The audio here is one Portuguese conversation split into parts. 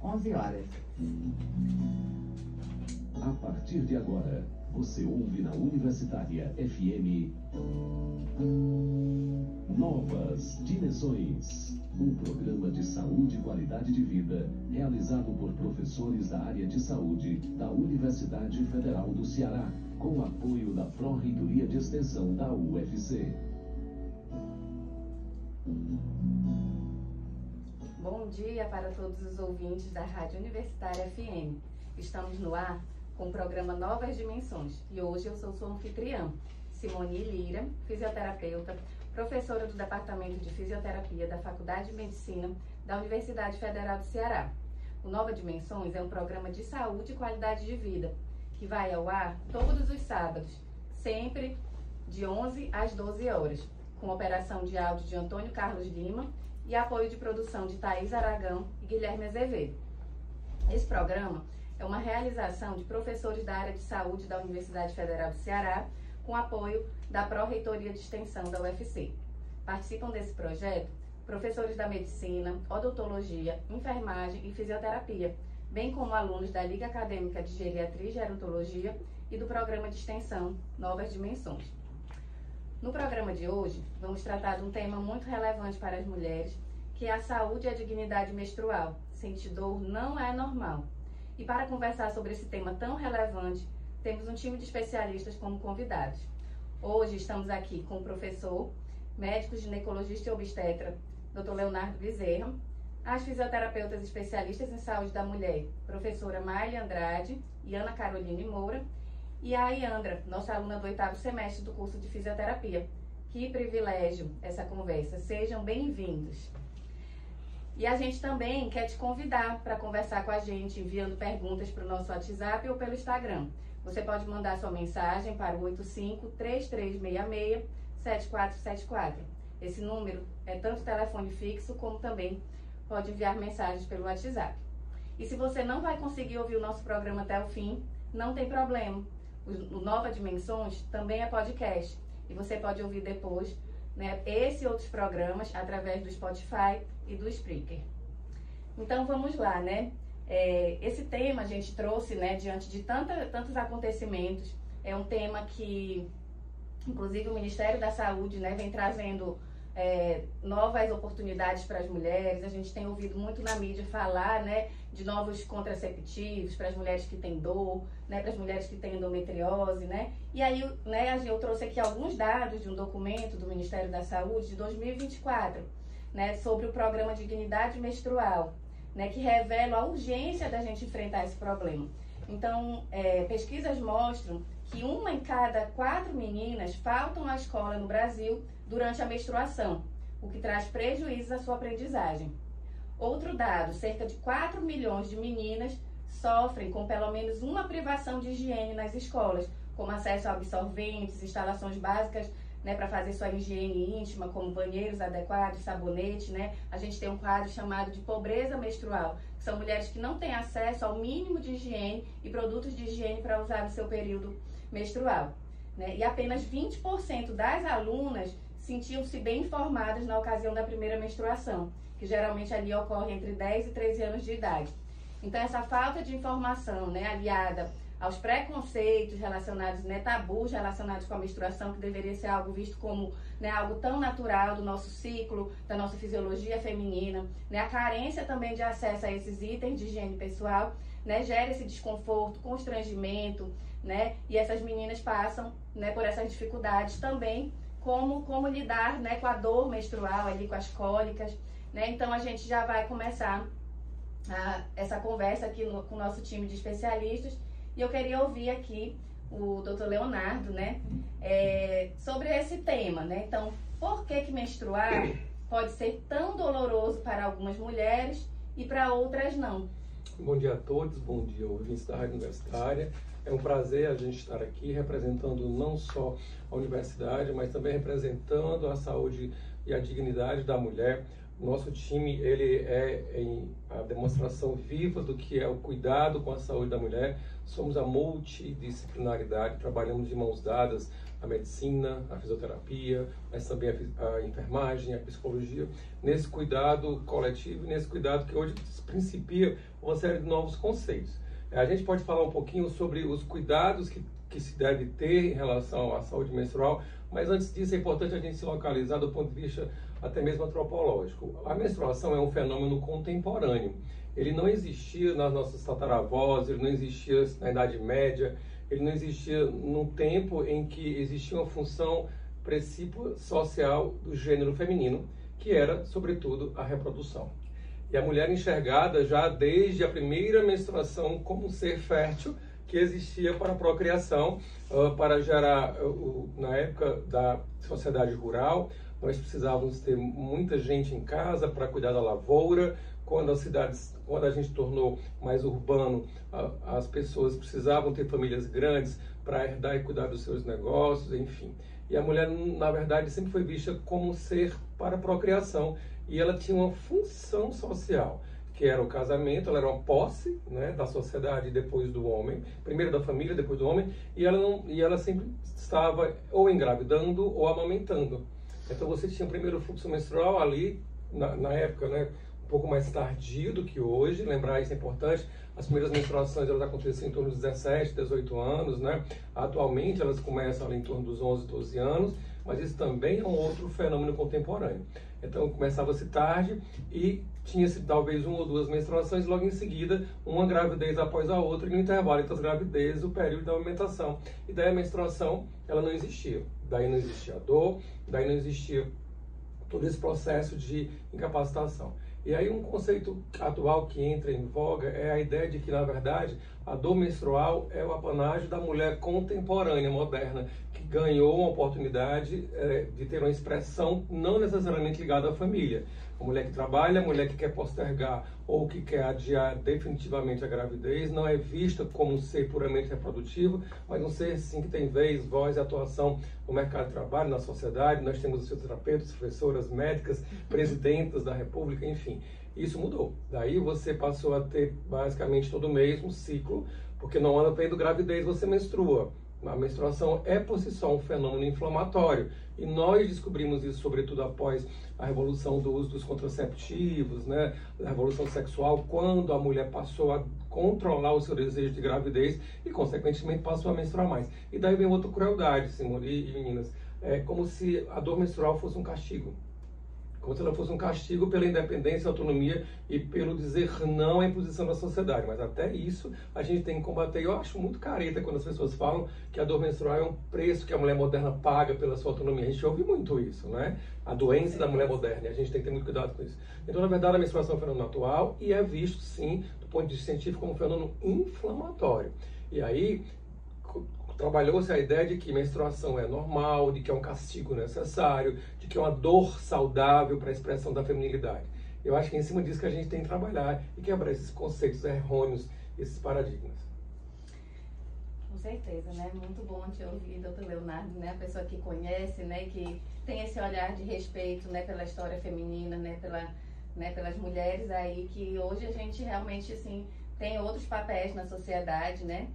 11 horas. A partir de agora, você ouve na Universitária FM Novas Dimensões, um programa de saúde e qualidade de vida realizado por professores da área de saúde da Universidade Federal do Ceará, com apoio da Pró-Reitoria de Extensão da UFC. Bom dia para todos os ouvintes da Rádio Universitária FM. Estamos no ar com o programa Novas Dimensões e hoje eu sou sua anfitriã, Simone Lira, fisioterapeuta, professora do Departamento de Fisioterapia da Faculdade de Medicina da Universidade Federal do Ceará. O Novas Dimensões é um programa de saúde e qualidade de vida que vai ao ar todos os sábados, sempre de 11 às 12 horas, com operação de áudio de Antônio Carlos Lima e apoio de produção de Thaís Aragão e Guilherme Azevedo. Esse programa é uma realização de professores da área de saúde da Universidade Federal do Ceará, com apoio da Pró-Reitoria de Extensão da UFC. Participam desse projeto professores da medicina, odontologia, enfermagem e fisioterapia, bem como alunos da Liga Acadêmica de Geriatria e Gerontologia e do programa de extensão Novas Dimensões. No programa de hoje, vamos tratar de um tema muito relevante para as mulheres, que é a saúde e a dignidade menstrual. Sentir dor não é normal. E para conversar sobre esse tema tão relevante, temos um time de especialistas como convidados. Hoje estamos aqui com o professor, médico ginecologista e obstetra, Dr. Leonardo Bezerra, as fisioterapeutas especialistas em saúde da mulher, professora Maile Andrade e Ana Caroline Moura, e a Iandra, nossa aluna do 8º semestre do curso de fisioterapia. Que privilégio essa conversa. Sejam bem-vindos. E a gente também quer te convidar para conversar com a gente, enviando perguntas para o nosso WhatsApp ou pelo Instagram. Você pode mandar sua mensagem para o 85-3366-7474. Esse número é tanto telefone fixo como também pode enviar mensagens pelo WhatsApp. E se você não vai conseguir ouvir o nosso programa até o fim, não tem problema. O Nova Dimensões também é podcast e você pode ouvir depois, né, esse e outros programas através do Spotify e do Spreaker. Então vamos lá, né? Esse tema a gente trouxe, né, diante de tantos acontecimentos. É um tema que, inclusive, o Ministério da Saúde, né, vem trazendo novas oportunidades para as mulheres. A gente tem ouvido muito na mídia falar, né, de novos contraceptivos para as mulheres que têm dor, né, para as mulheres que têm endometriose, né? E aí, né, eu trouxe aqui alguns dados de um documento do Ministério da Saúde de 2024, né, sobre o programa Dignidade Menstrual, né, que revela a urgência da gente enfrentar esse problema. Então, pesquisas mostram que 1 em cada 4 meninas faltam à escola no Brasil durante a menstruação, o que traz prejuízos à sua aprendizagem. Outro dado, cerca de 4 milhões de meninas sofrem com pelo menos uma privação de higiene nas escolas, como acesso a absorventes, instalações básicas, né, para fazer sua higiene íntima, como banheiros adequados, sabonete, né? A gente tem um quadro chamado de pobreza menstrual, que são mulheres que não têm acesso ao mínimo de higiene e produtos de higiene para usar no seu período menstrual, né? E apenas 20% das alunas sentiam-se bem informadas na ocasião da primeira menstruação, que geralmente ali ocorre entre 10 e 13 anos de idade. Então essa falta de informação, né, aliada aos preconceitos relacionados, né, tabus relacionados com a menstruação, que deveria ser algo visto como, né, algo tão natural do nosso ciclo, da nossa fisiologia feminina, né, a carência também de acesso a esses itens de higiene pessoal, né, gera esse desconforto, constrangimento, né, e essas meninas passam, né, por essas dificuldades também, como lidar, né, com a dor menstrual, ali, com as cólicas, né. Então a gente já vai começar essa conversa aqui com o nosso time de especialistas. E eu queria ouvir aqui o Dr. Leonardo, né, sobre esse tema, né? Então, por que menstruar pode ser tão doloroso para algumas mulheres e para outras não? Bom dia a todos, bom dia ouvintes da Rádio Universitária. É um prazer a gente estar aqui representando não só a universidade, mas também representando a saúde e a dignidade da mulher. Nosso time, ele é demonstração viva do que é o cuidado com a saúde da mulher. Somos a multidisciplinaridade, trabalhamos de mãos dadas a medicina, a fisioterapia, mas também a enfermagem, a psicologia, nesse cuidado coletivo, nesse cuidado que hoje se principia uma série de novos conceitos. A gente pode falar um pouquinho sobre os cuidados que se deve ter em relação à saúde menstrual, mas antes disso é importante a gente se localizar do ponto de vista até mesmo antropológico. A menstruação é um fenômeno contemporâneo. Ele não existia nas nossas tataravós, ele não existia na Idade Média, ele não existia num tempo em que existia uma função precípua social do gênero feminino, que era, sobretudo, a reprodução. E a mulher enxergada já desde a primeira menstruação como um ser fértil que existia para a procriação, para gerar, na época da sociedade rural, nós precisávamos ter muita gente em casa para cuidar da lavoura. Quando a gente tornou mais urbano, as pessoas precisavam ter famílias grandes para herdar e cuidar dos seus negócios, enfim. E a mulher, na verdade, sempre foi vista como um ser para a procriação, e ela tinha uma função social, que era o casamento. Ela era uma posse, né, da sociedade depois do homem, primeiro da família, depois do homem, e ela sempre estava ou engravidando ou amamentando. Então você tinha o primeiro fluxo menstrual ali, na época, né, um pouco mais tardio do que hoje. Lembrar isso é importante. As primeiras menstruações elas aconteciam em torno dos 17, 18 anos, né? Atualmente elas começam ali em torno dos 11, 12 anos, mas isso também é um outro fenômeno contemporâneo. Então começava-se tarde e tinha-se talvez uma ou duas menstruações, logo em seguida uma gravidez após a outra, e no intervalo entre as gravidezes o período da amamentação. E daí a menstruação ela não existia. Daí não existia a dor, daí não existia todo esse processo de incapacitação. E aí um conceito atual que entra em voga é a ideia de que, na verdade, a dor menstrual é o apanágio da mulher contemporânea, moderna, que ganhou uma oportunidade de ter uma expressão não necessariamente ligada à família. A mulher que trabalha, a mulher que quer postergar ou que quer adiar definitivamente a gravidez, não é vista como um ser puramente reprodutivo, mas um ser, sim, que tem vez, voz e atuação no mercado de trabalho, na sociedade. Nós temos os fisioterapeutas, professoras, médicas, presidentas da República, enfim. Isso mudou. Daí você passou a ter basicamente todo mês um ciclo, porque não anda tendo gravidez, você menstrua. A menstruação é por si só um fenômeno inflamatório, e nós descobrimos isso sobretudo após a revolução do uso dos contraceptivos, né? A revolução sexual, quando a mulher passou a controlar o seu desejo de gravidez e consequentemente passou a menstruar mais. E daí vem outra crueldade, Simone e meninas, é como se a dor menstrual fosse um castigo. Como se ela fosse um castigo pela independência, autonomia e pelo dizer não à imposição da sociedade. Mas até isso a gente tem que combater. Eu acho muito careta quando as pessoas falam que a dor menstrual é um preço que a mulher moderna paga pela sua autonomia. A gente ouve muito isso, né? A doença da mulher moderna, e a gente tem que ter muito cuidado com isso. Então, na verdade, a menstruação é um fenômeno atual e é visto, sim, do ponto de vista científico, como um fenômeno inflamatório. E aí trabalhou-se a ideia de que menstruação é normal, de que é um castigo necessário, de que é uma dor saudável para a expressão da feminilidade. Eu acho que é em cima disso que a gente tem que trabalhar e quebrar esses conceitos errôneos, esses paradigmas. Com certeza, né? Muito bom te ouvir, doutor Leonardo, né? A pessoa que conhece, né? Que tem esse olhar de respeito, né? Pela história feminina, né? Pelas mulheres aí, que hoje a gente realmente, assim, tem outros papéis na sociedade, né?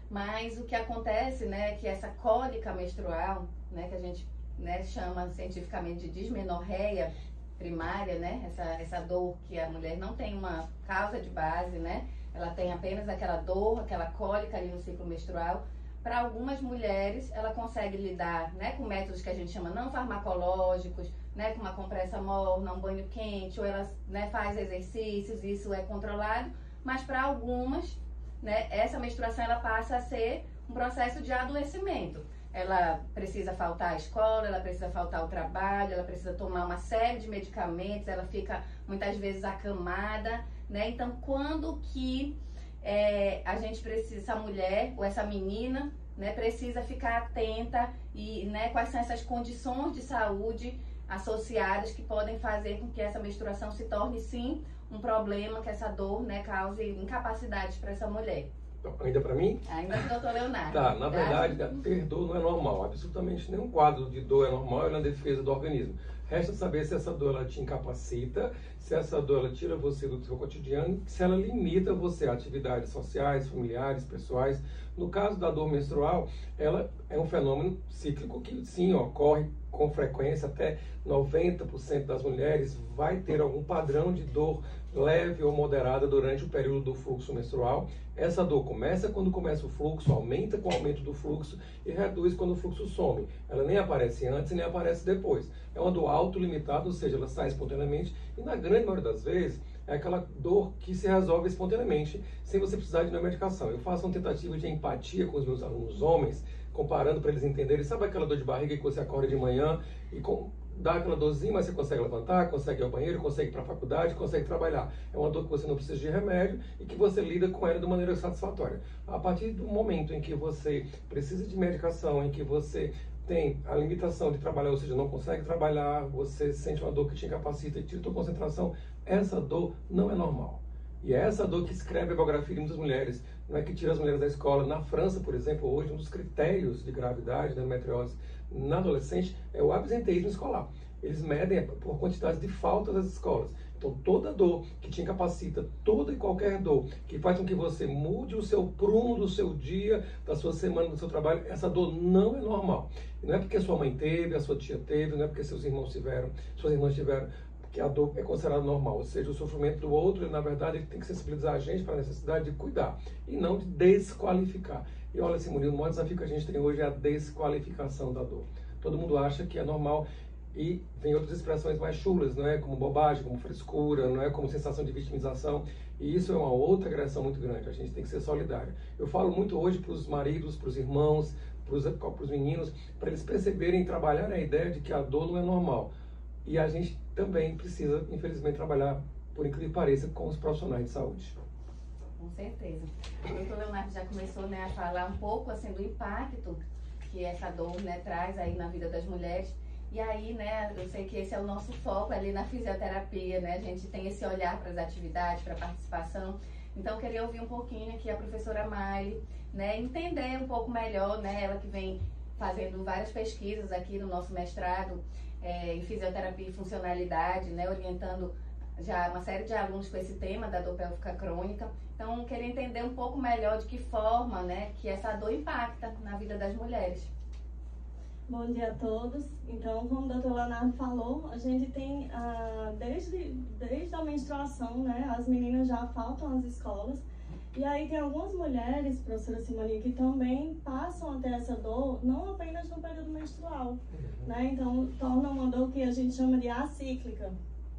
Mas o que acontece, né, é que essa cólica menstrual, né, que a gente, né, chama cientificamente de dismenorreia primária, né, essa dor que a mulher não tem uma causa de base, né, ela tem apenas aquela dor, aquela cólica ali no ciclo menstrual. Para algumas mulheres, ela consegue lidar, né, com métodos que a gente chama não farmacológicos, né, com uma compressa morna, um banho quente, ou ela, né, faz exercícios, isso é controlado, mas para algumas, né, essa menstruação ela passa a ser um processo de adoecimento. Ela precisa faltar à escola, ela precisa faltar ao trabalho, ela precisa tomar uma série de medicamentos, ela fica muitas vezes acamada, né? Então, quando que a gente precisa, essa mulher ou essa menina, né, precisa ficar atenta e, né, quais são essas condições de saúde associadas que podem fazer com que essa menstruação se torne, sim, um problema, que essa dor, né, cause incapacidades para essa mulher. Ainda para mim? Ainda para o doutor Leonardo. Tá, na verdade, ter dor não é normal. Absolutamente nenhum quadro de dor é normal, é na defesa do organismo. Resta saber se essa dor ela te incapacita, se essa dor ela tira você do seu cotidiano, se ela limita você a atividades sociais, familiares, pessoais. No caso da dor menstrual, ela é um fenômeno cíclico que sim ocorre com frequência, até 90% das mulheres vai ter algum padrão de dor leve ou moderada durante o período do fluxo menstrual. Essa dor começa quando começa o fluxo, aumenta com o aumento do fluxo e reduz quando o fluxo some. Ela nem aparece antes e nem aparece depois. É uma dor autolimitada, ou seja, ela sai espontaneamente e na grande maioria das vezes é aquela dor que se resolve espontaneamente, sem você precisar de nenhuma medicação. Eu faço uma tentativa de empatia com os meus alunos homens, comparando para eles entenderem. Sabe aquela dor de barriga que você acorda de manhã e dá aquela dorzinha, mas você consegue levantar, consegue ir ao banheiro, consegue ir para a faculdade, consegue trabalhar. É uma dor que você não precisa de remédio e que você lida com ela de maneira satisfatória. A partir do momento em que você precisa de medicação, em que você tem a limitação de trabalhar, ou seja, não consegue trabalhar, você sente uma dor que te incapacita e tira a tua concentração, essa dor não é normal. E é essa dor que escreve a biografia de muitas mulheres, não é que tira as mulheres da escola. Na França, por exemplo, hoje, um dos critérios de gravidade da endometriose na adolescente é o absenteísmo escolar. Eles medem por quantidade de falta das escolas. Então, toda dor que te incapacita, toda e qualquer dor que faz com que você mude o seu prumo do seu dia, da sua semana, do seu trabalho, essa dor não é normal. E não é porque sua mãe teve, a sua tia teve, não é porque seus irmãos tiveram, suas irmãs tiveram, que a dor é considerada normal. Ou seja, o sofrimento do outro, na verdade, ele tem que sensibilizar a gente para a necessidade de cuidar e não de desqualificar. E olha, Simone, o maior desafio que a gente tem hoje é a desqualificação da dor. Todo mundo acha que é normal e vem outras expressões mais chulas, não é? Como bobagem, como frescura, não é? Como sensação de vitimização. E isso é uma outra agressão muito grande. A gente tem que ser solidário. Eu falo muito hoje para os maridos, para os irmãos, para os meninos, para eles perceberem e trabalharem a ideia de que a dor não é normal. E a gente também precisa, infelizmente, trabalhar, por incrível que pareça, com os profissionais de saúde. Com certeza. O doutor Leonardo já começou, né, a falar um pouco assim, do impacto que essa dor, né, traz aí na vida das mulheres. E aí, né, eu sei que esse é o nosso foco ali na fisioterapia, né? A gente tem esse olhar para as atividades, para a participação. Então, eu queria ouvir um pouquinho aqui a professora Maile, né, entender um pouco melhor, né, ela que vem fazendo várias pesquisas aqui no nosso mestrado em fisioterapia e funcionalidade, né, orientando já uma série de alunos com esse tema da dor pélvica crônica. Então, eu queria entender um pouco melhor de que forma, né, que essa dor impacta na vida das mulheres. Bom dia a todos. Então, como o doutor Leonardo falou, a gente tem, desde a menstruação, né, as meninas já faltam às escolas. E aí tem algumas mulheres, professora Simone, que também passam a ter essa dor, não apenas no período menstrual, né? Então, torna uma dor que a gente chama de acíclica.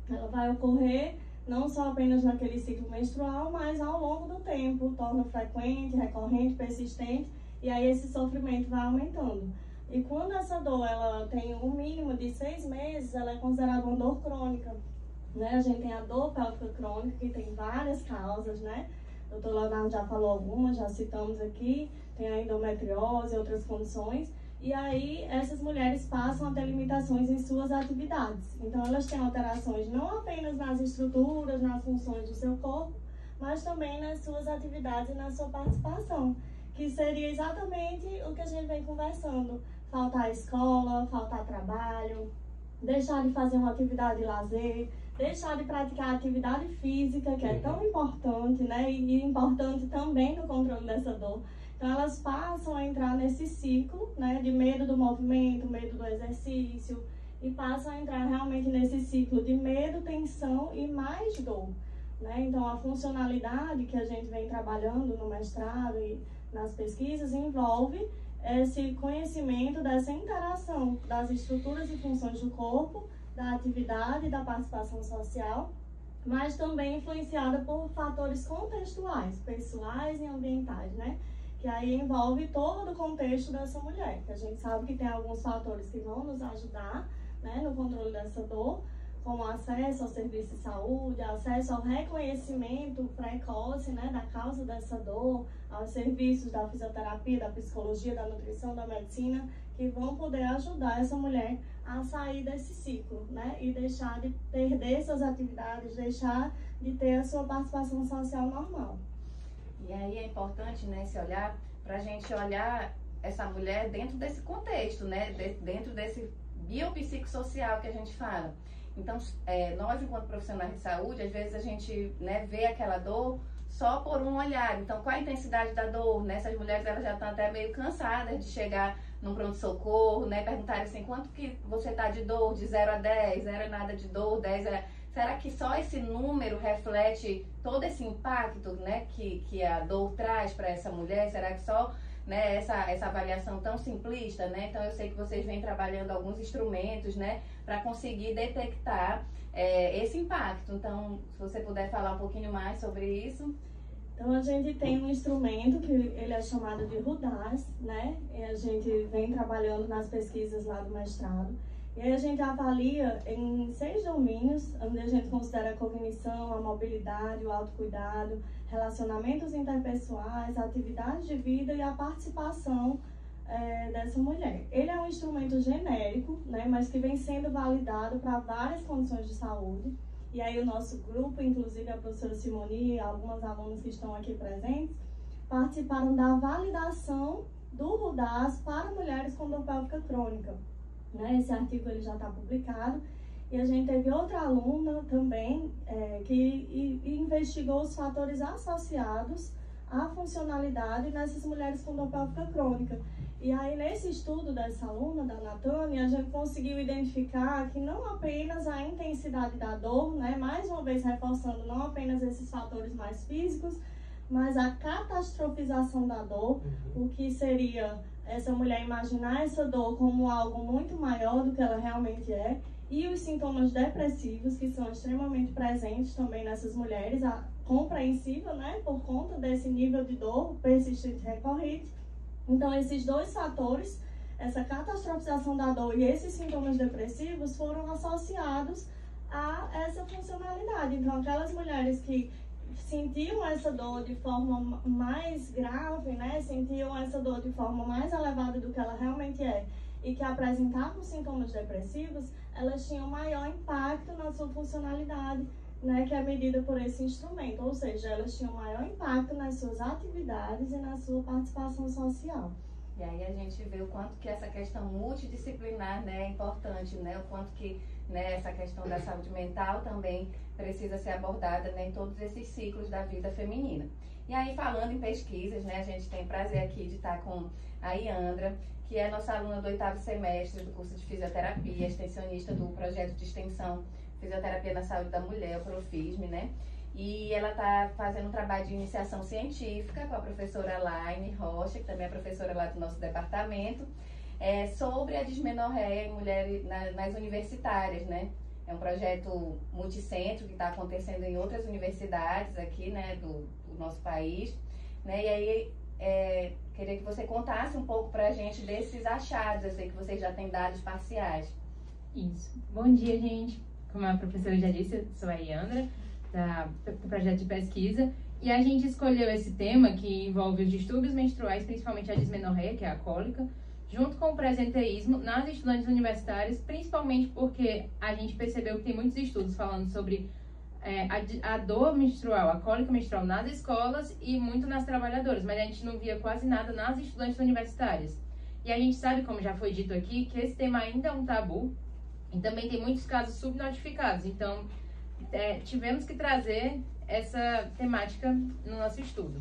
Ela vai ocorrer não só apenas naquele ciclo menstrual, mas ao longo do tempo, torna frequente, recorrente, persistente, e aí esse sofrimento vai aumentando. E quando essa dor ela tem um mínimo de 6 meses, ela é considerada uma dor crônica, né? A gente tem a dor pélvica crônica, que tem várias causas, né? O doutor Leonardo já falou algumas, já citamos aqui, tem a endometriose e outras condições. E aí, essas mulheres passam a ter limitações em suas atividades. Então, elas têm alterações não apenas nas estruturas, nas funções do seu corpo, mas também nas suas atividades e na sua participação, que seria exatamente o que a gente vem conversando. Faltar à escola, faltar trabalho, deixar de fazer uma atividade de lazer, deixar de praticar atividade física, que é tão importante, né? E importante também no controle dessa dor. Então, elas passam a entrar nesse ciclo, né, de medo do movimento, medo do exercício, e passam a entrar realmente nesse ciclo de medo, tensão e mais dor, né? Então, a funcionalidade que a gente vem trabalhando no mestrado e nas pesquisas envolve esse conhecimento dessa interação das estruturas e funções do corpo, da atividade e da participação social, mas também influenciada por fatores contextuais, pessoais e ambientais, né? Que aí envolve todo o contexto dessa mulher, que a gente sabe que tem alguns fatores que vão nos ajudar, né, no controle dessa dor, como acesso ao serviço de saúde, acesso ao reconhecimento precoce, né, da causa dessa dor, aos serviços da fisioterapia, da psicologia, da nutrição, da medicina, que vão poder ajudar essa mulher a sair desse ciclo, né, e deixar de perder suas atividades, deixar de ter a sua participação social normal. E aí é importante, né, esse olhar, para a gente olhar essa mulher dentro desse contexto, né, dentro desse biopsicossocial que a gente fala. Então, nós, enquanto profissionais de saúde, às vezes a gente, né, vê aquela dor só por um olhar. Então, qual a intensidade da dor? Né? Essas mulheres, elas já estão até meio cansadas de chegar num pronto-socorro, né? Perguntarem assim, quanto que você está de dor? De 0 a 10, 0 é nada de dor, 10 é... Será que só esse número reflete todo esse impacto, né, que a dor traz para essa mulher? Será que só, né, essa avaliação tão simplista, né? Então, eu sei que vocês vêm trabalhando alguns instrumentos, né, para conseguir detectar esse impacto. Então, se você puder falar um pouquinho mais sobre isso. Então, a gente tem um instrumento que ele é chamado de RUDAS, né? E a gente vem trabalhando nas pesquisas lá do mestrado. E aí a gente avalia em 6 domínios, onde a gente considera a cognição, a mobilidade, o autocuidado, relacionamentos interpessoais, atividades de vida e a participação dessa mulher. Ele é um instrumento genérico, né, mas que vem sendo validado para várias condições de saúde. E aí o nosso grupo, inclusive a professora Simone e algumas alunas que estão aqui presentes, participaram da validação do RUDAS para mulheres com dor pélvica crônica. Né? Esse artigo ele já está publicado. E a gente teve outra aluna também que investigou os fatores associados à funcionalidade nessas mulheres com dor pélvica crônica. E aí, nesse estudo dessa aluna, da Natânia, a gente conseguiu identificar que não apenas a intensidade da dor, né, mais uma vez reforçando não apenas esses fatores mais físicos, mas a catastrofização da dor, o que seria essa mulher imaginar essa dor como algo muito maior do que ela realmente é, e os sintomas depressivos, que são extremamente presentes também nessas mulheres, compreensível, né, por conta desse nível de dor persistente recorrente. Então, esses dois fatores, essa catastrofização da dor e esses sintomas depressivos, foram associados a essa funcionalidade. Então, aquelas mulheres que sentiam essa dor de forma mais grave, né, sentiam essa dor de forma mais elevada do que ela realmente é, e que apresentavam sintomas depressivos, elas tinham maior impacto na sua funcionalidade, né, que é medida por esse instrumento, ou seja, elas tinham maior impacto nas suas atividades e na sua participação social. E aí a gente vê o quanto que essa questão multidisciplinar, né, é importante, né, o quanto que, né, essa questão da saúde mental também precisa ser abordada, né, em todos esses ciclos da vida feminina. E aí, falando em pesquisas, né, a gente tem o prazer aqui de estar com a Iandra, que é nossa aluna do 8º semestre do curso de fisioterapia, extensionista do projeto de extensão Fisioterapia na Saúde da Mulher, o Profisme, né? E ela está fazendo um trabalho de iniciação científica com a professora Laine Rocha, que também é professora lá do nosso departamento, sobre a dismenorreia em mulheres nas universitárias, né? É um projeto multicentro que está acontecendo em outras universidades aqui, né, do nosso país, né? E aí, queria que você contasse um pouco para a gente desses achados. Eu sei que vocês já têm dados parciais. Isso. Bom dia, gente. Como a professora já disse, eu sou a Iandra, do projeto de pesquisa, e a gente escolheu esse tema que envolve os distúrbios menstruais, principalmente a dismenorreia, que é a cólica, junto com o presenteísmo nas estudantes universitárias, principalmente porque a gente percebeu que tem muitos estudos falando sobre a dor menstrual, a cólica menstrual nas escolas e muito nas trabalhadoras, mas a gente não via quase nada nas estudantes universitárias. E a gente sabe, como já foi dito aqui, que esse tema ainda é um tabu, e também tem muitos casos subnotificados. Então, tivemos que trazer essa temática no nosso estudo.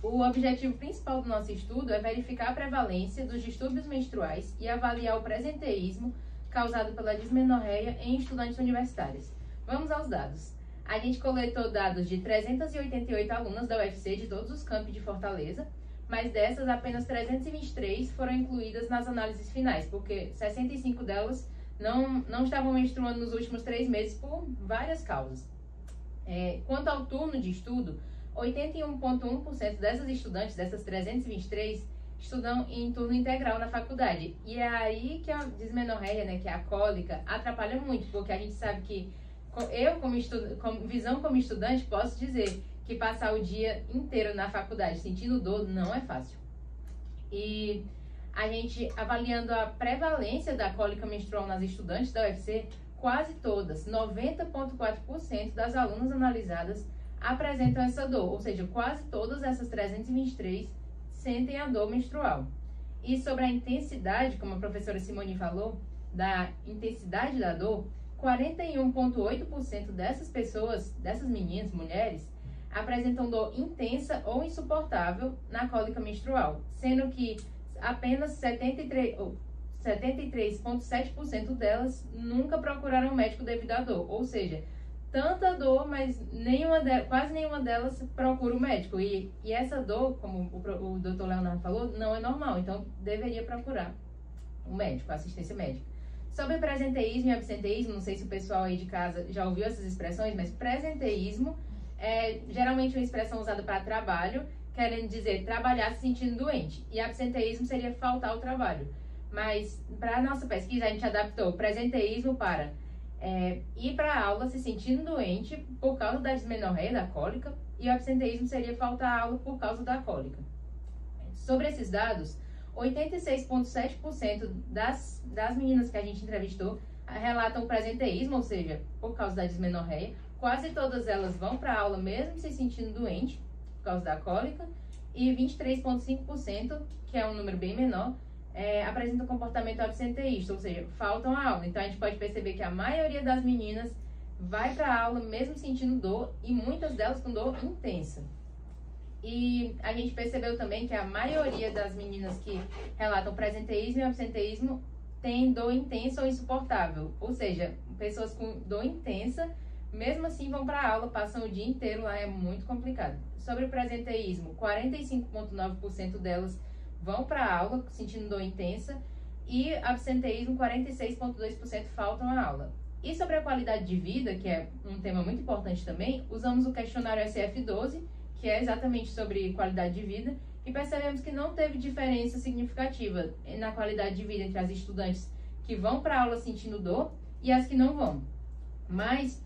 O objetivo principal do nosso estudo é verificar a prevalência dos distúrbios menstruais e avaliar o presenteísmo causado pela dismenorreia em estudantes universitárias. Vamos aos dados. A gente coletou dados de 388 alunas da UFC de todos os campi de Fortaleza, mas dessas, apenas 323 foram incluídas nas análises finais, porque 65 delas não estavam menstruando nos últimos 3 meses por várias causas. Quanto ao turno de estudo, 81,1% dessas estudantes, dessas 323, estudam em turno integral na faculdade. E é aí que a dismenorreia, né, que é a cólica, atrapalha muito, porque a gente sabe que eu, como estudante, posso dizer que passar o dia inteiro na faculdade sentindo dor não é fácil. E a gente, avaliando a prevalência da cólica menstrual nas estudantes da UFC, quase todas, 90,4% das alunas analisadas apresentam essa dor, ou seja, quase todas essas 323 sentem a dor menstrual. E sobre a intensidade, como a professora Simone falou, da intensidade da dor, 41,8% dessas pessoas, dessas meninas, mulheres, apresentam dor intensa ou insuportável na cólica menstrual, sendo que apenas 73,7% delas nunca procuraram um médico devido à dor. Ou seja, tanta dor, mas quase nenhuma delas procura o médico. E essa dor, como o Dr. Leonardo falou, não é normal. Então, deveria procurar um médico, assistência médica. Sobre presenteísmo e absenteísmo, não sei se o pessoal aí de casa já ouviu essas expressões, mas presenteísmo é geralmente uma expressão usada para trabalho, querendo dizer trabalhar se sentindo doente. E absenteísmo seria faltar ao trabalho. Mas, para a nossa pesquisa, a gente adaptou presenteísmo para ir para a aula se sentindo doente por causa da dismenorreia, da cólica, e o absenteísmo seria faltar à aula por causa da cólica. Sobre esses dados, 86,7% das meninas que a gente entrevistou relatam presenteísmo, ou seja, por causa da dismenorreia. Quase todas elas vão para a aula mesmo se sentindo doente por causa da cólica. E 23,5%, que é um número bem menor, apresentam comportamento absenteísta, ou seja, faltam à aula. Então a gente pode perceber que a maioria das meninas vai para a aula mesmo sentindo dor, e muitas delas com dor intensa. E a gente percebeu também que a maioria das meninas que relatam presenteísmo e absenteísmo tem dor intensa ou insuportável. Ou seja, pessoas com dor intensa, mesmo assim vão para a aula, passam o dia inteiro lá, é muito complicado. Sobre o presenteísmo, 45,9% delas vão para a aula sentindo dor intensa, e absenteísmo, 46,2% faltam à aula. E sobre a qualidade de vida, que é um tema muito importante também, usamos o questionário SF12, que é exatamente sobre qualidade de vida, e percebemos que não teve diferença significativa na qualidade de vida entre as estudantes que vão para a aula sentindo dor e as que não vão. Mas,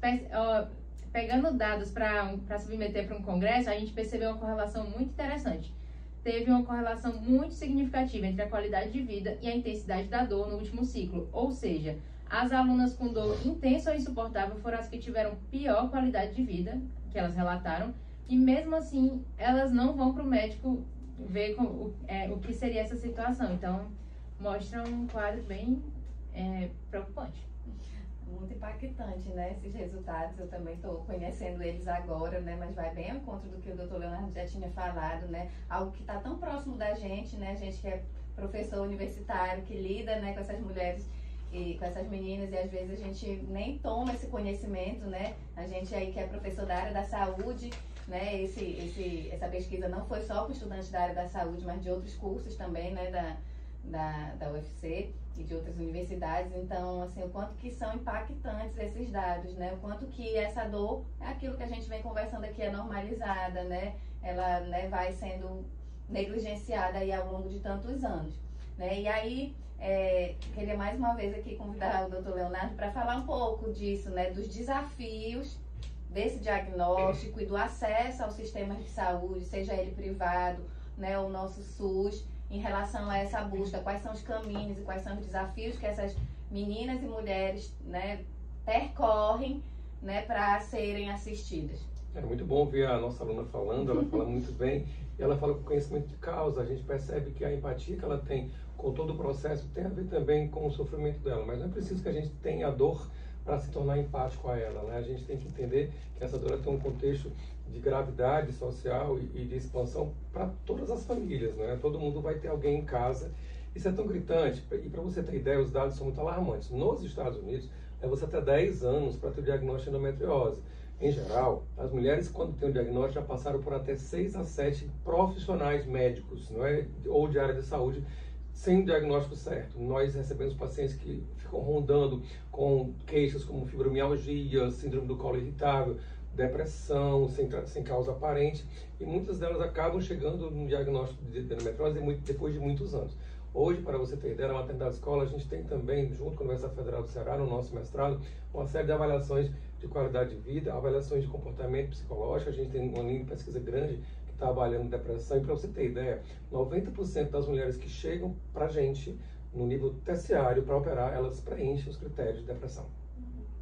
pegando dados para submeter para um congresso, a gente percebeu uma correlação muito interessante. Teve uma correlação muito significativa entre a qualidade de vida e a intensidade da dor no último ciclo. Ou seja, as alunas com dor intensa ou insuportável foram as que tiveram pior qualidade de vida, que elas relataram, e mesmo assim, elas não vão para o médico ver o que seria essa situação. Então, mostra um quadro bem preocupante. Muito impactante, né, esses resultados. Eu também estou conhecendo eles agora, né, mas vai bem ao encontro do que o Dr. Leonardo já tinha falado, né, algo que está tão próximo da gente, né, a gente que é professor universitário, que lida, né, com essas mulheres e com essas meninas, e às vezes a gente nem toma esse conhecimento, né, a gente aí que é professor da área da saúde, né, essa pesquisa não foi só para estudantes da área da saúde, mas de outros cursos também, né, da UFC e de outras universidades. Então, assim, o quanto que são impactantes esses dados, né, o quanto que essa dor é aquilo que a gente vem conversando aqui, é normalizada, né, ela, né, vai sendo negligenciada aí ao longo de tantos anos, né, e aí queria mais uma vez aqui convidar o Dr. Leonardo para falar um pouco disso, né, dos desafios desse diagnóstico e do acesso ao sistema de saúde, seja ele privado, né, o nosso SUS, em relação a essa busca, quais são os caminhos e quais são os desafios que essas meninas e mulheres, né, percorrem, né, para serem assistidas. É muito bom ver a nossa aluna falando, ela fala muito bem, e ela fala com conhecimento de causa. A gente percebe que a empatia que ela tem com todo o processo tem a ver também com o sofrimento dela, mas não é preciso que a gente tenha a dor para se tornar empático a ela, né? A gente tem que entender que essa dor tem um contexto de gravidade social e de expansão para todas as famílias, né? Todo mundo vai ter alguém em casa. Isso é tão gritante, e para você ter ideia, os dados são muito alarmantes. Nos Estados Unidos, leva-se até 10 anos para ter o diagnóstico de endometriose. Em geral, as mulheres, quando têm o diagnóstico, já passaram por até 6 a 7 profissionais médicos, não é? Ou de área de saúde, sem o diagnóstico certo. Nós recebemos pacientes que ficam rondando com queixas como fibromialgia, síndrome do colo irritável, depressão sem causa aparente, e muitas delas acabam chegando no diagnóstico de endometriose depois de muitos anos. Hoje, para você ter ideia, na maternidade escola, a gente tem também, junto com a Universidade Federal do Ceará, no nosso mestrado, uma série de avaliações de qualidade de vida, avaliações de comportamento psicológico. A gente tem uma linha de pesquisa grande que está avaliando depressão, e para você ter ideia, 90% das mulheres que chegam para a gente no nível terciário para operar, elas preenchem os critérios de depressão.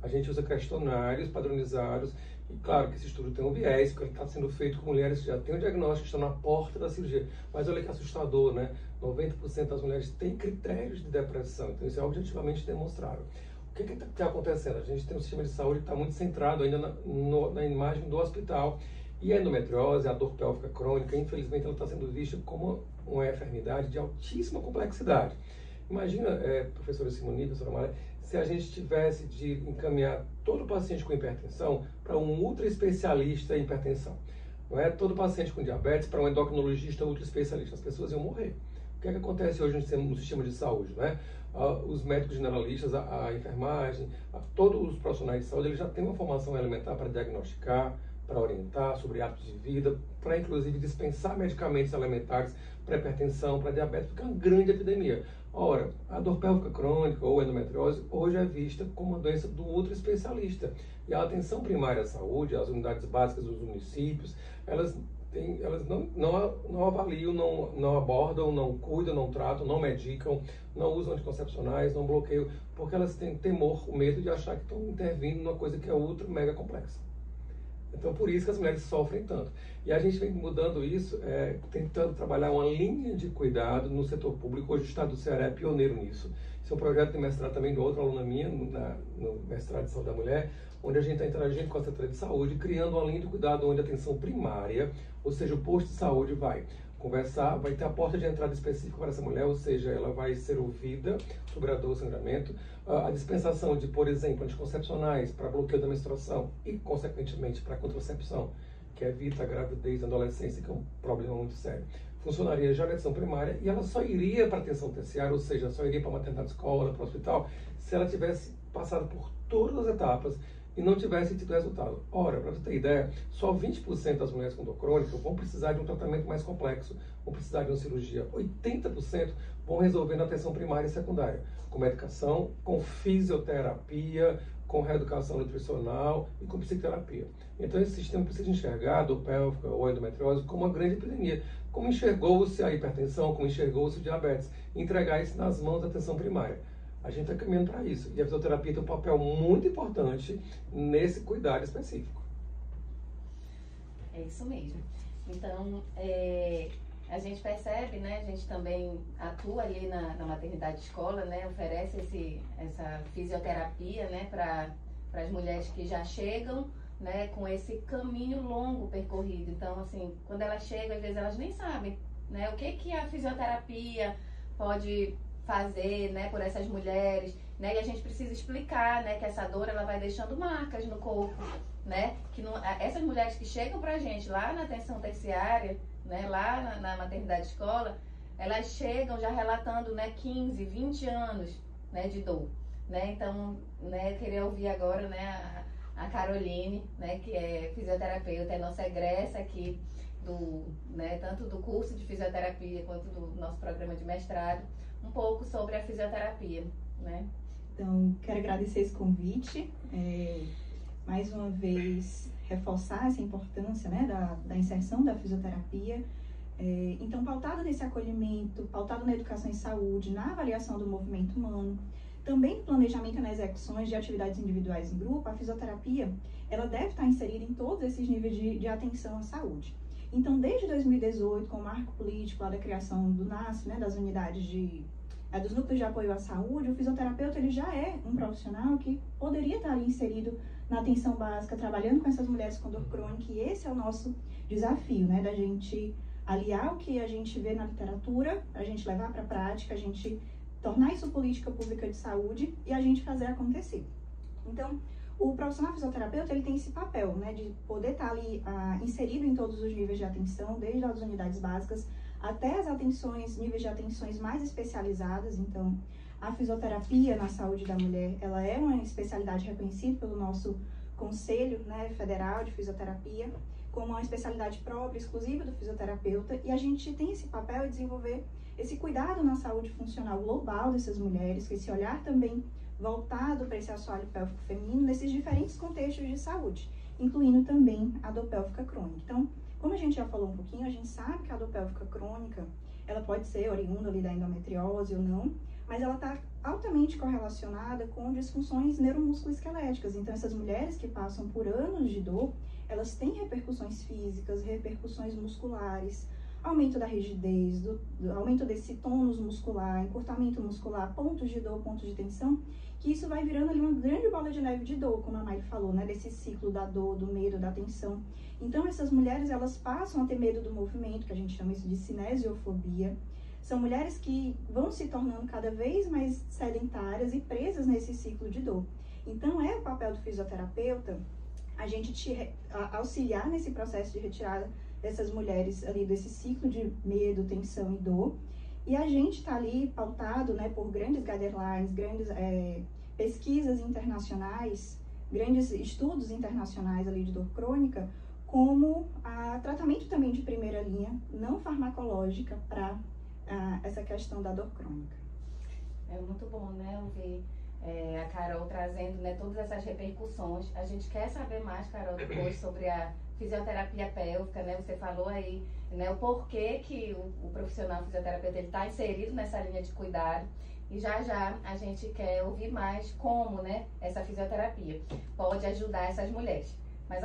A gente usa questionários padronizados, e claro que esse estudo tem um viés, porque ele está sendo feito com mulheres que já têm o diagnóstico, que estão na porta da cirurgia. Mas olha que assustador, né? 90% das mulheres têm critérios de depressão, então isso é objetivamente demonstrável. O que está acontecendo? A gente tem um sistema de saúde que está muito centrado ainda na imagem do hospital. E a endometriose, a dor pélvica crônica, infelizmente, ela está sendo vista como uma enfermidade de altíssima complexidade. Imagina, professora Simone, professora Maria, se a gente tivesse de encaminhar todo paciente com hipertensão para um ultra especialista em hipertensão. Não é todo paciente com diabetes para um endocrinologista ultra especialista. As pessoas iam morrer. O que é que acontece hoje no sistema de saúde, né? Os médicos generalistas, a enfermagem, todos os profissionais de saúde, eles já têm uma formação elementar para diagnosticar, para orientar sobre hábitos de vida, para inclusive dispensar medicamentos elementares para hipertensão, para diabetes, porque é uma grande epidemia. Ora, a dor pélvica crônica ou endometriose hoje é vista como uma doença do outro especialista. E a atenção primária à saúde, as unidades básicas dos municípios, elas não avaliam, não abordam, não cuidam, não tratam, não medicam, não usam anticoncepcionais, não bloqueiam, porque elas têm temor, o medo de achar que estão intervindo numa coisa que é ultra mega complexa. Então, por isso que as mulheres sofrem tanto. E a gente vem mudando isso, tentando trabalhar uma linha de cuidado no setor público. Hoje o Estado do Ceará é pioneiro nisso. Esse é um projeto de mestrado também de outra aluna minha, no mestrado de saúde da mulher, onde a gente está interagindo com a Secretaria de Saúde, criando uma linha de cuidado onde a atenção primária, ou seja, o posto de saúde vai conversar, vai ter a porta de entrada específica para essa mulher, ou seja, ela vai ser ouvida sobre a dor, o sangramento, a dispensação de, por exemplo, anticoncepcionais para bloqueio da menstruação e, consequentemente, para contracepção, que evita a gravidez na adolescência, que é um problema muito sério. Funcionaria já na atenção primária e ela só iria para a atenção terciária, ou seja, só iria para a maternidade escola, para o hospital, se ela tivesse passado por todas as etapas e não tivesse tido resultado. Ora, para você ter ideia, só 20% das mulheres com dor crônica vão precisar de um tratamento mais complexo, vão precisar de uma cirurgia. 80% vão resolver na atenção primária e secundária, com medicação, com fisioterapia, com reeducação nutricional e com psicoterapia. Então esse sistema precisa enxergar a dor pélvica ou a endometriose como uma grande epidemia, como enxergou-se a hipertensão, como enxergou-se o diabetes, e entregar isso nas mãos da atenção primária. A gente está caminhando para isso. E a fisioterapia tem um papel muito importante nesse cuidado específico. É isso mesmo. Então, a gente percebe, né? A gente também atua ali na maternidade escola, né? Oferece essa fisioterapia, né? Para as mulheres que já chegam, né? Com esse caminho longo percorrido. Então, assim, quando elas chegam, às vezes elas nem sabem, né? O que a fisioterapia pode fazer, né, por essas mulheres, né, e a gente precisa explicar, né, que essa dor ela vai deixando marcas no corpo, né, que não, essas mulheres que chegam pra gente lá na atenção terciária, né, lá na maternidade escola, elas chegam já relatando, né, 15, 20 anos, né, de dor, né, então, né, eu queria ouvir agora, né, a Caroline, né, que é fisioterapeuta, é nossa egressa aqui né, tanto do curso de fisioterapia quanto do nosso programa de mestrado, um pouco sobre a fisioterapia, né? Então, quero agradecer esse convite, mais uma vez reforçar essa importância, né, da inserção da fisioterapia. Então, pautado nesse acolhimento, pautado na educação em saúde, na avaliação do movimento humano, também no planejamento e nas execuções de atividades individuais em grupo, a fisioterapia ela deve estar inserida em todos esses níveis de atenção à saúde. Então, desde 2018, com o marco político lá da criação do NASF, né, das unidades dos núcleos de apoio à saúde, o fisioterapeuta ele já é um profissional que poderia estar ali inserido na atenção básica, trabalhando com essas mulheres com dor crônica, e esse é o nosso desafio, né, da gente aliar o que a gente vê na literatura, a gente levar para a prática, a gente tornar isso política pública de saúde e a gente fazer acontecer. Então, o profissional fisioterapeuta ele tem esse papel, né, de poder estar ali inserido em todos os níveis de atenção, desde as unidades básicas até as níveis de atenções mais especializadas. Então, a fisioterapia na saúde da mulher, ela é uma especialidade reconhecida pelo nosso Conselho, né, Federal de Fisioterapia, como uma especialidade própria, exclusiva do fisioterapeuta, e a gente tem esse papel de desenvolver esse cuidado na saúde funcional global dessas mulheres, com esse olhar também voltado para esse assoalho pélvico feminino nesses diferentes contextos de saúde, incluindo também a dor pélvica crônica. Então, como a gente já falou um pouquinho, a gente sabe que a dor pélvica crônica, ela pode ser oriunda ali da endometriose ou não, mas ela está altamente correlacionada com disfunções neuromusculoesqueléticas. Então, essas mulheres que passam por anos de dor, elas têm repercussões físicas, repercussões musculares, aumento da rigidez, do aumento desse tônus muscular, encurtamento muscular, pontos de dor, pontos de tensão, que isso vai virando ali uma grande bola de neve de dor, como a Mari falou, né, desse ciclo da dor, do medo, da tensão. Então, essas mulheres, elas passam a ter medo do movimento, que a gente chama isso de cinesiofobia. São mulheres que vão se tornando cada vez mais sedentárias e presas nesse ciclo de dor. Então, é o papel do fisioterapeuta a gente auxiliar nesse processo de retirada dessas mulheres ali desse ciclo de medo, tensão e dor. E a gente está ali pautado, né, por grandes guidelines, grandes pesquisas internacionais, grandes estudos internacionais ali de dor crônica, como tratamento também de primeira linha, não farmacológica, para essa questão da dor crônica. É muito bom, né, ouvir a Carol trazendo, né, todas essas repercussões. A gente quer saber mais, Carol, depois sobre a fisioterapia pélvica, né? Você falou aí, né, o porquê que o profissional fisioterapeuta está inserido nessa linha de cuidado. E já a gente quer ouvir mais como, né, essa fisioterapia pode ajudar essas mulheres. Mas